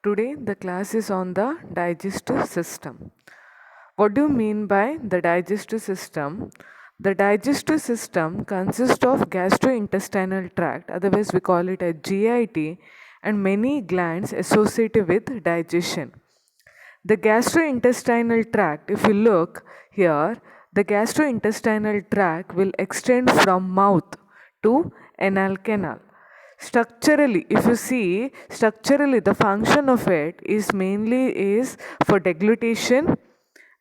Today the class is on the digestive system. What do you mean by the digestive system? The digestive system consists of gastrointestinal tract, otherwise we call it a GIT, and many glands associated with digestion. The gastrointestinal tract, if you look here, the gastrointestinal tract will extend from mouth to anal canal. Structurally, if you see, structurally the function of it is mainly is for deglutition,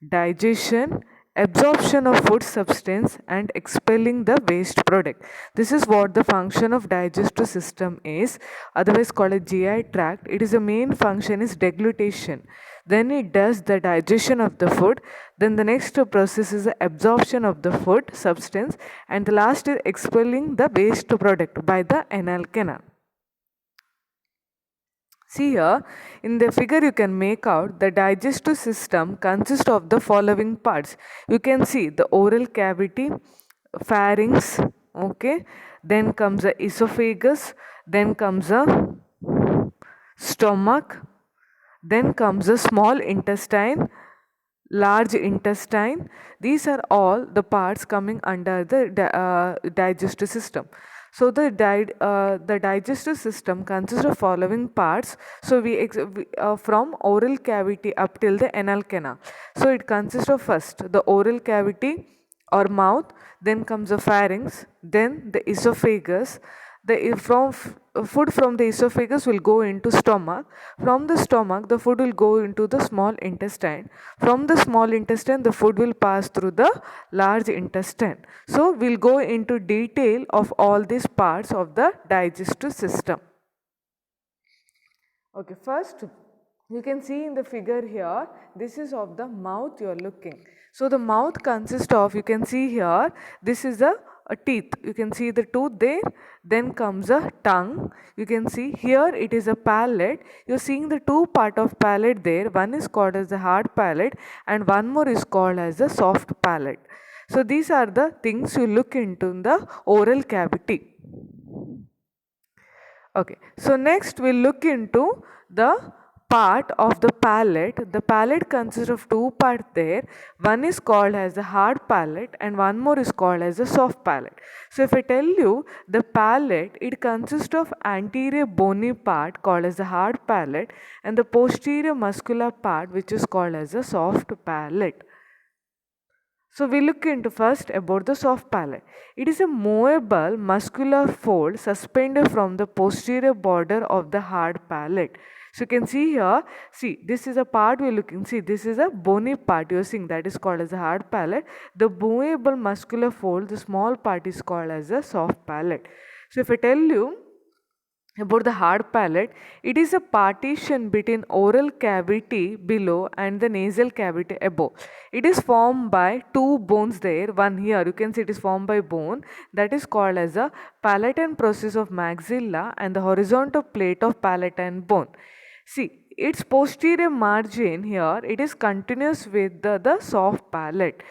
digestion, absorption of food substance and expelling the waste product. This is what the function of digestive system is, otherwise called a GI tract. It is the main function is deglutition. Then it does the digestion of the food. Then the next process is the absorption of the food substance, and the last is expelling the waste product by the anal canal. See here, in the figure you can make out the digestive system consists of the following parts. You can see the oral cavity, pharynx, okay, then comes the esophagus, then comes the stomach, then comes the small intestine, large intestine. These are all the parts coming under the digestive system. So the digestive system consists of following parts. So from oral cavity up till the anal canal. So it consists of first the oral cavity or mouth, then comes the pharynx, then the esophagus. Food from the esophagus will go into stomach. From the stomach, the food will go into the small intestine. From the small intestine, the food will pass through the large intestine. So we'll go into detail of all these parts of the digestive system. Okay, first you can see in the figure here, this is of the mouth you are looking. So the mouth consists of, you can see here, this is a teeth. You can see the tooth there. Then comes a tongue. You can see here it is a palate. You're seeing the two part of palate there. One is called as the hard palate and one more is called as the soft palate. So these are the things you look into in the oral cavity. Okay, so next we'll look into the part of the palate. The palate consists of two parts there. One is called as the hard palate and one more is called as the soft palate. So if I tell you the palate, it consists of anterior bony part called as the hard palate and the posterior muscular part which is called as the soft palate. So we look into first about the soft palate. It is a movable muscular fold suspended from the posterior border of the hard palate. So you can see here, see this is a part we are looking, see this is a bony part you are seeing, that is called as a hard palate. The movable muscular fold, the small part is called as a soft palate. So if I tell you about the hard palate, it is a partition between oral cavity below and the nasal cavity above. It is formed by two bones there. One here, you can see it is formed by bone, that is called as a palatine process of maxilla and the horizontal plate of palatine bone. See, its posterior margin here, it is continuous with the soft palate.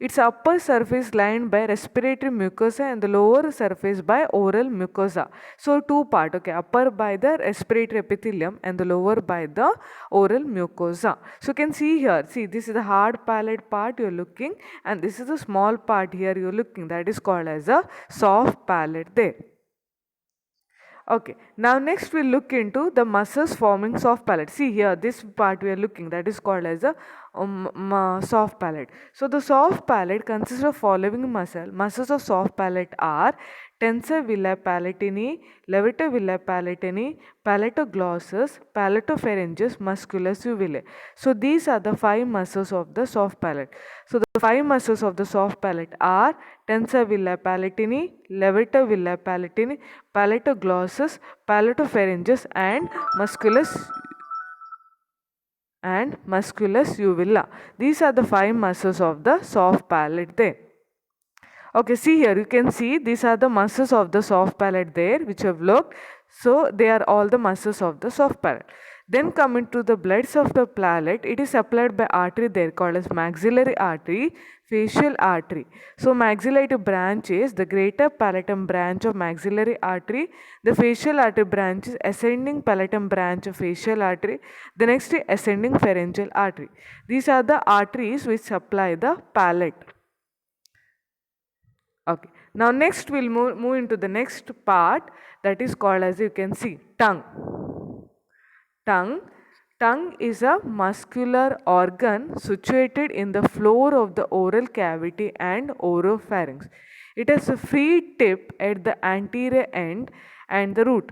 Its upper surface lined by respiratory mucosa and the lower surface by oral mucosa. So two part, okay, upper by the respiratory epithelium and the lower by the oral mucosa. So you can see here, see this is the hard palate part you are looking and this is the small part here you are looking, that is called as a soft palate there. Okay, now next we'll look into the muscles forming soft palate. See here, this part we are looking, that is called as a soft palate. So the soft palate consists of following muscles of soft palate are tensor villi palatini, levator villi palatini, palatoglossus, palatopharyngeus, musculus uvulae. So these are the 5 muscles of the soft palate. So the 5 muscles of the soft palate are tensor villi palatini, levator villi palatini, palatoglossus, palatopharyngeus and musculus uvula. These are the 5 muscles of the soft palate there. Okay, see here, you can see these are the muscles of the soft palate there which have looked. So they are all the muscles of the soft palate. Then coming to the bloods of the palate, it is supplied by artery there called as maxillary artery, facial artery. So maxillary branch is the greater palatum branch of maxillary artery. The facial artery branch is ascending palatum branch of facial artery. The next is ascending pharyngeal artery. These are the arteries which supply the palate. Okay. Now next we'll move into the next part, that is called as, you can see, tongue. Tongue. Tongue is a muscular organ situated in the floor of the oral cavity and oropharynx. It has a free tip at the anterior end and the root.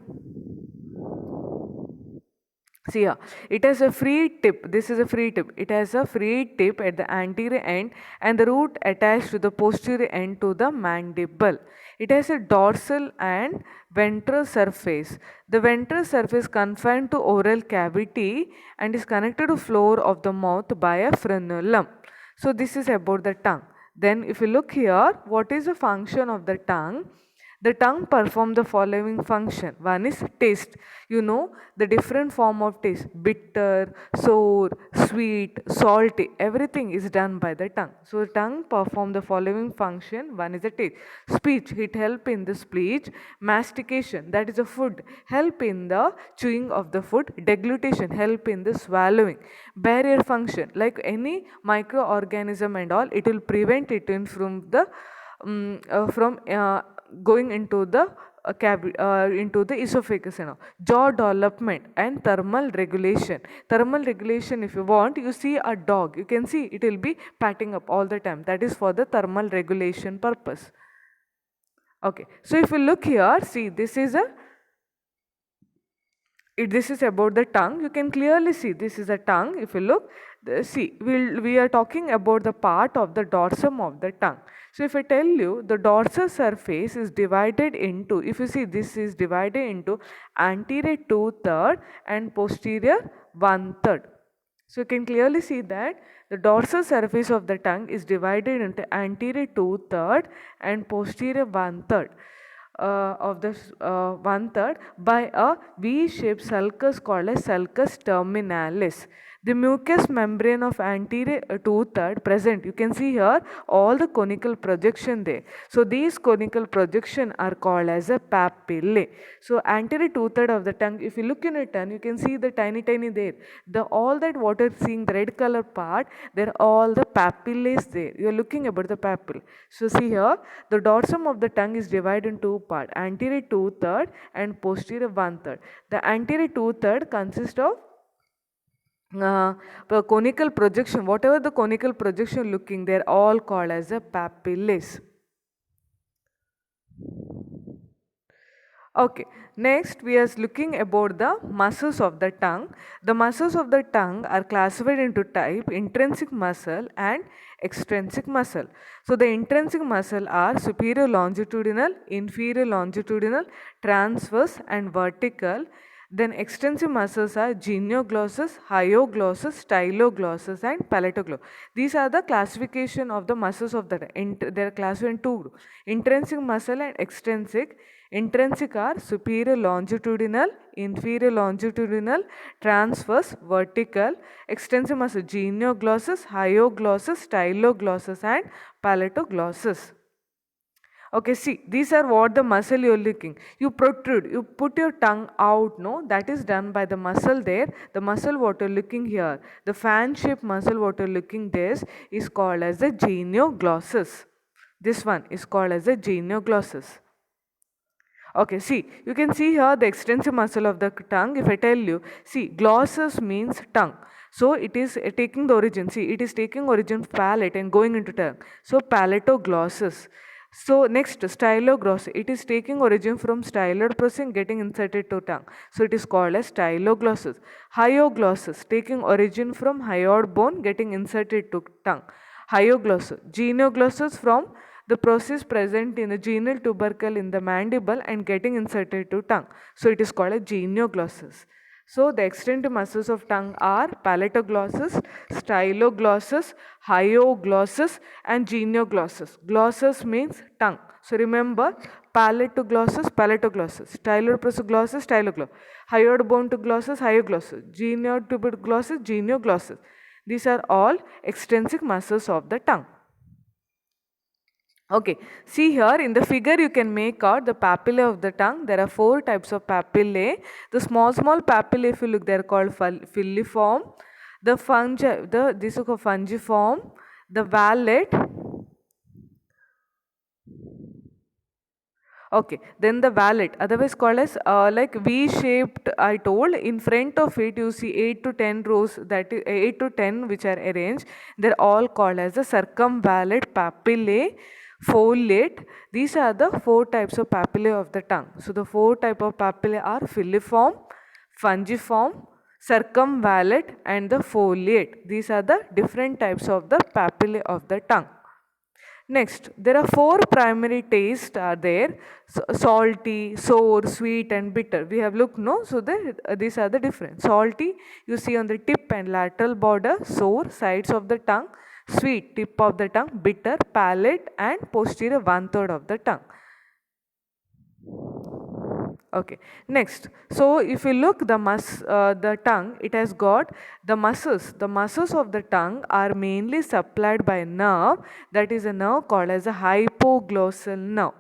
See here, it has a free tip. This is a free tip. It has a free tip at the anterior end and the root attached to the posterior end to the mandible. It has a dorsal and ventral surface. The ventral surface confined to oral cavity and is connected to floor of the mouth by a frenulum. So this is about the tongue. Then if you look here, what is the function of the tongue? The tongue performs the following function. One is taste. You know the different form of taste: bitter, sour, sweet, salty. Everything is done by the tongue. So the tongue performs the following function. One is the taste. Speech, it help in the speech. Mastication, that is a food, help in the chewing of the food. Deglutition, help in the swallowing. Barrier function, like any microorganism and all, it will prevent it in from the going into the into the esophagus and all. Jaw development and thermal regulation. Thermal regulation, if you want, you see a dog, you can see it will be patting up all the time. That is for the thermal regulation purpose. Okay, so if you look here, see, this is about the tongue. You can clearly see this is a tongue. If you look, see, we are talking about the part of the dorsum of the tongue. So if I tell you, the dorsal surface is divided into, if you see, this is divided into anterior 2/3 and posterior 1/3. So you can clearly see that the dorsal surface of the tongue is divided into anterior 2/3 and posterior 1/3 of the 1/3 by a V-shaped sulcus called as sulcus terminalis. The mucous membrane of anterior 2/3 present. You can see here all the conical projection there. So these conical projection are called as a papillae. So anterior 2/3 of the tongue, if you look in a tongue, you can see the tiny there. The all that water seeing the red color part, they're all the papillae there. You are looking about the papilla. So see here, the dorsum of the tongue is divided in two parts, anterior 2/3 and posterior 1/3. The anterior 2/3 consists of the conical projection. Whatever the conical projection looking, they're all called as a papillae. Okay, next we are looking about the muscles of the tongue. The muscles of the tongue are classified into type intrinsic muscle and extrinsic muscle. So the intrinsic muscle are superior longitudinal, inferior longitudinal, transverse and vertical. Then extensive muscles are genioglossus, hyoglossus, styloglossus and palatoglossus. These are the classification of the muscles of the they are classified in two groups: intrinsic muscle and extrinsic. Intrinsic are superior longitudinal, inferior longitudinal, transverse, vertical. Extensive muscle genioglossus, hyoglossus, styloglossus and palatoglossus. Okay, see, these are what the muscle you are looking. You protrude, you put your tongue out, no? That is done by the muscle there. The muscle what you are looking here, the fan shaped muscle what you are looking this is called as the genioglossus. This one is called as the genioglossus. Okay, see, you can see here the extensive muscle of the tongue. If I tell you, see, glossus means tongue. So it is taking the origin, see, it is taking origin palate and going into tongue. So palatoglossus. So next, styloglossus. It is taking origin from styloid process and getting inserted to tongue. So it is called as styloglossus. Hyoglossus, taking origin from hyoid bone, getting inserted to tongue. Hyoglossus. Genioglossus from the process present in the genial tubercle in the mandible and getting inserted to tongue. So it is called a genioglossus. So the extended muscles of tongue are palatoglossus, styloglossus, hyoglossus and genioglossus. Glossus means tongue. So remember, palate to glossus, palatoglossus, styloid prosoglossus, styloglossus, hyoid bone to glossus, hyoglossus, genioid to glossus, genioglossus. These are all extrinsic muscles of the tongue. Okay, see here in the figure you can make out the papillae of the tongue. There are 4 types of papillae. The small papillae, if you look, they are called filiform. This is called fungiform. The vallet. Okay, then the vallet, otherwise called as like V-shaped. I told in front of it you see 8 to 10 rows, that is 8 to 10 which are arranged. They're all called as the circumvallate papillae. Foliate. These are the 4 types of papillae of the tongue. So the 4 type of papillae are filiform, fungiform, circumvallate and the foliate. These are the different types of the papillae of the tongue. Next, there are 4 primary tastes are there: salty, sour, sweet and bitter. We have looked, no? So these are the different. Salty you see on the tip and lateral border, sour sides of the tongue, sweet tip of the tongue, bitter palate and posterior 1/3 of the tongue. Okay, next, so if you look the tongue, it has got the muscles of the tongue are mainly supplied by a nerve, that is a nerve called as a hypoglossal nerve,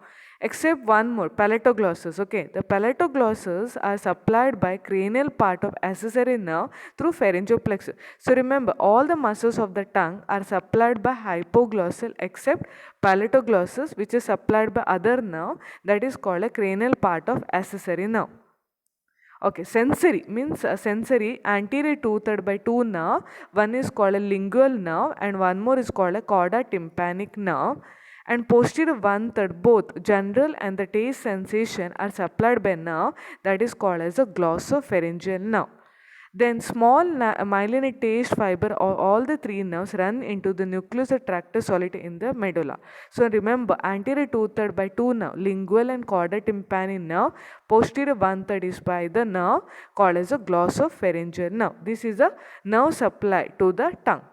except one more, palatoglossus. Okay, the palatoglossus are supplied by cranial part of accessory nerve through pharyngeal plexus. So remember, all the muscles of the tongue are supplied by hypoglossal except palatoglossus, which is supplied by other nerve, that is called a cranial part of accessory nerve. Okay, sensory means sensory anterior 2/3 by 2 nerve. One is called a lingual nerve and one more is called a chorda tympanic nerve. And posterior 1/3, both general and the taste sensation are supplied by nerve, that is called as a glossopharyngeal nerve. Then small myelinated taste fiber or all the 3 nerves run into the nucleus tractus solitary in the medulla. So remember, anterior 2/3 by 2 nerve, lingual and chorda tympani nerve, posterior 1/3 is by the nerve called as a glossopharyngeal nerve. This is a nerve supply to the tongue.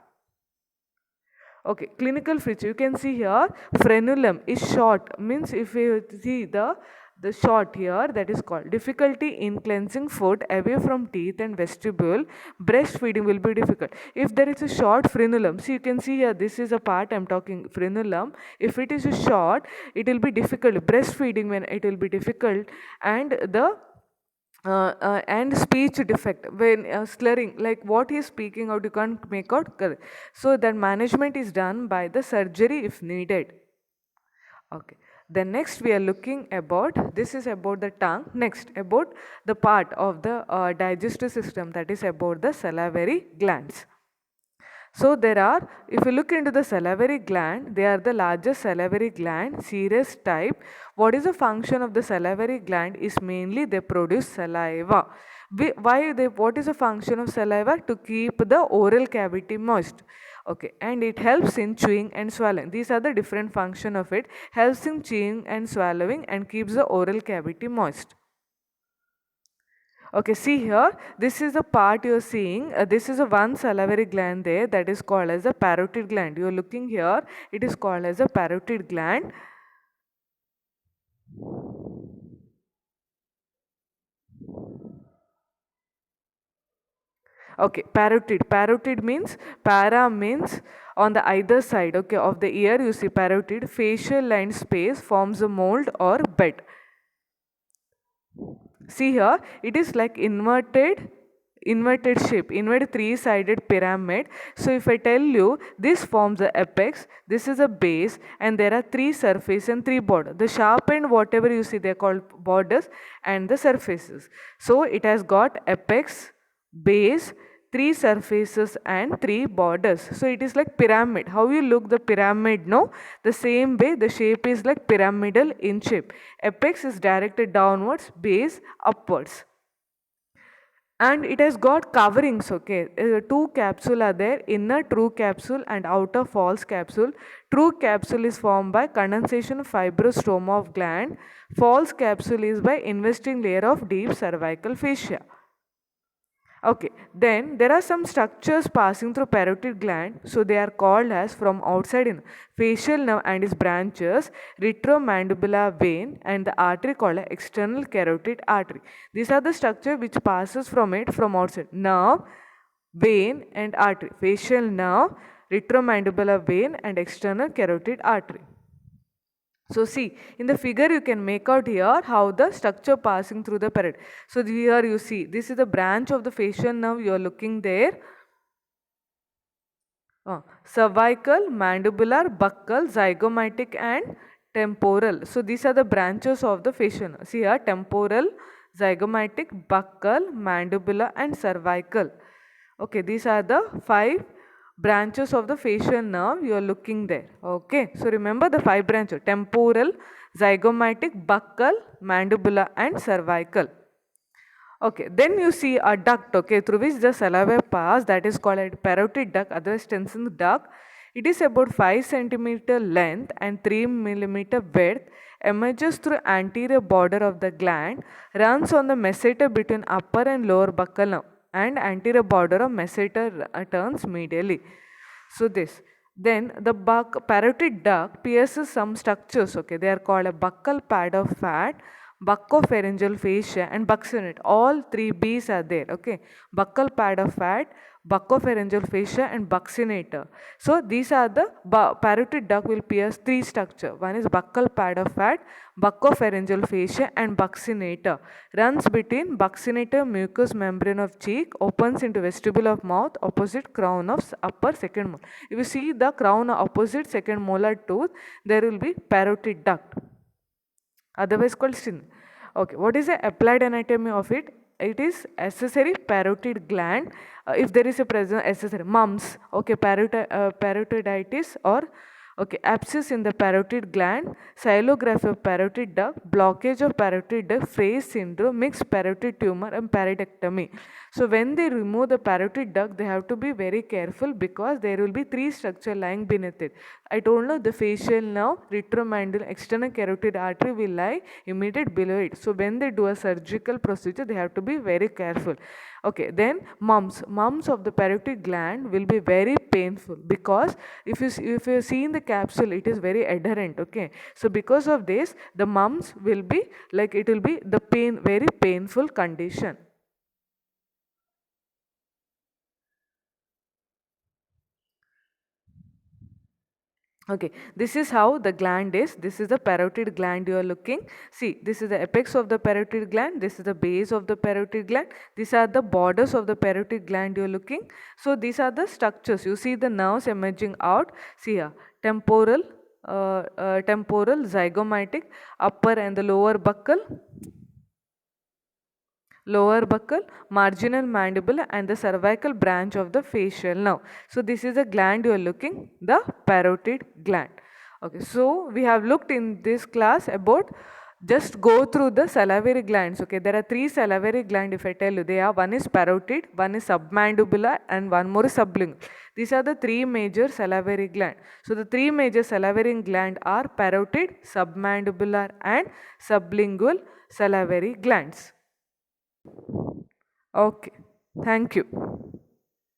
Okay, clinical feature. You can see here frenulum is short, means if you see the short here, that is called difficulty in cleansing food away from teeth and vestibule. Breastfeeding will be difficult if there is a short frenulum. See, you can see here, this is a part I'm talking, frenulum. If it is a short, it will be difficult. Breastfeeding, when it will be difficult, and and speech defect, when slurring, like what he is speaking out you can't make out correct. So that management is done by the surgery if needed. Okay, then next we are looking about, this is about the tongue. Next, about the part of the digestive system, that is about the salivary glands. So there are, if you look into the salivary gland, they are the largest salivary gland, serous type. What is the function of the salivary gland is mainly they produce saliva. What is the function of saliva? To keep the oral cavity moist. Okay, and it helps in chewing and swallowing. These are the different function of it. Helps in chewing and swallowing and keeps the oral cavity moist. Okay, see here, this is the part you are seeing. This is a one salivary gland there, that is called as a parotid gland. You are looking here, it is called as a parotid gland. Okay, parotid. Parotid means, para means on the either side, okay, of the ear you see parotid. Facial line space forms a mold or bed. See here, it is like inverted shape, inverted 3-sided pyramid. So if I tell you, this forms the apex, this is a base, and there are 3 surfaces and 3 borders. The sharp end, whatever you see, they are called borders, and the surfaces. So it has got apex, base, 3 surfaces and 3 borders. So it is like pyramid. How you look the pyramid, no? The same way the shape is like pyramidal in shape. Apex is directed downwards, base upwards. And it has got coverings, okay. 2 capsule are there, inner true capsule and outer false capsule. True capsule is formed by condensation of fibrous stroma of gland. False capsule is by investing layer of deep cervical fascia. Okay, then there are some structures passing through parotid gland, so they are called as from outside in facial nerve and its branches, retromandibular vein and the artery called as external carotid artery. These are the structure which passes from it from outside. Nerve, vein and artery. Facial nerve, retromandibular vein and external carotid artery. So see, in the figure you can make out here how the structure passing through the parotid. So here you see, this is the branch of the facial nerve you are looking there. Cervical, mandibular, buccal, zygomatic and temporal. So these are the branches of the facial nerve. See here, temporal, zygomatic, buccal, mandibular and cervical. Okay, these are the 5 branches of the facial nerve you are looking there. Okay, so remember the 5 branches: temporal, zygomatic, buccal, mandibular and cervical. Okay, then you see a duct, okay, through which the saliva pass, that is called a parotid duct, otherwise Stenson duct. It is about 5 centimeter length and 3 millimeter width, emerges through anterior border of the gland, runs on the masseter between upper and lower buccal nerve, and anterior border of masseter turns medially. So this. Then the parotid duct pierces some structures, okay, they are called a buccal pad of fat, buccopharyngeal fascia and buccinate. All 3 B's are there, okay. Buccal pad of fat, buccopharyngeal fascia and buccinator. So these are the parotid duct will pierce 3 structure. One is buccal pad of fat, buccopharyngeal fascia and buccinator. Runs between buccinator mucous membrane of cheek, opens into vestibule of mouth, opposite crown of upper second molar. If you see the crown opposite second molar tooth, there will be parotid duct, otherwise called stin. Okay, what is the applied anatomy of it? It is accessory parotid gland. If there is a present accessory mumps, okay, parotiditis or okay, abscess in the parotid gland, scilography of parotid duct, blockage of parotid duct, Fraze syndrome, mixed parotid tumor and parodectomy. So when they remove the parotid duct, they have to be very careful because there will be 3 structure lying beneath it. I told you the facial nerve, retromandibular, external carotid artery will lie immediate below it. So when they do a surgical procedure, they have to be very careful. Okay, then mumps of the parotid gland will be very painful because if you see in the capsule, it is very adherent. Okay, so because of this, the mumps will be like it will be the pain, very painful condition. Okay, this is how the gland is. This is the parotid gland you are looking. See, this is the apex of the parotid gland. This is the base of the parotid gland. These are the borders of the parotid gland you are looking. So these are the structures. You see the nerves emerging out. See here, temporal, temporal, zygomatic, upper and the lower buccal, lower buccal, marginal mandible and the cervical branch of the facial nerve. So this is the gland you are looking, the parotid gland. Okay, so we have looked in this class about, just go through the salivary glands. Okay, there are 3 salivary glands if I tell you. They are, one is parotid, one is submandibular and one more is sublingual. These are the 3 major salivary glands. So the 3 major salivary glands are parotid, submandibular and sublingual salivary glands. Okay, thank you.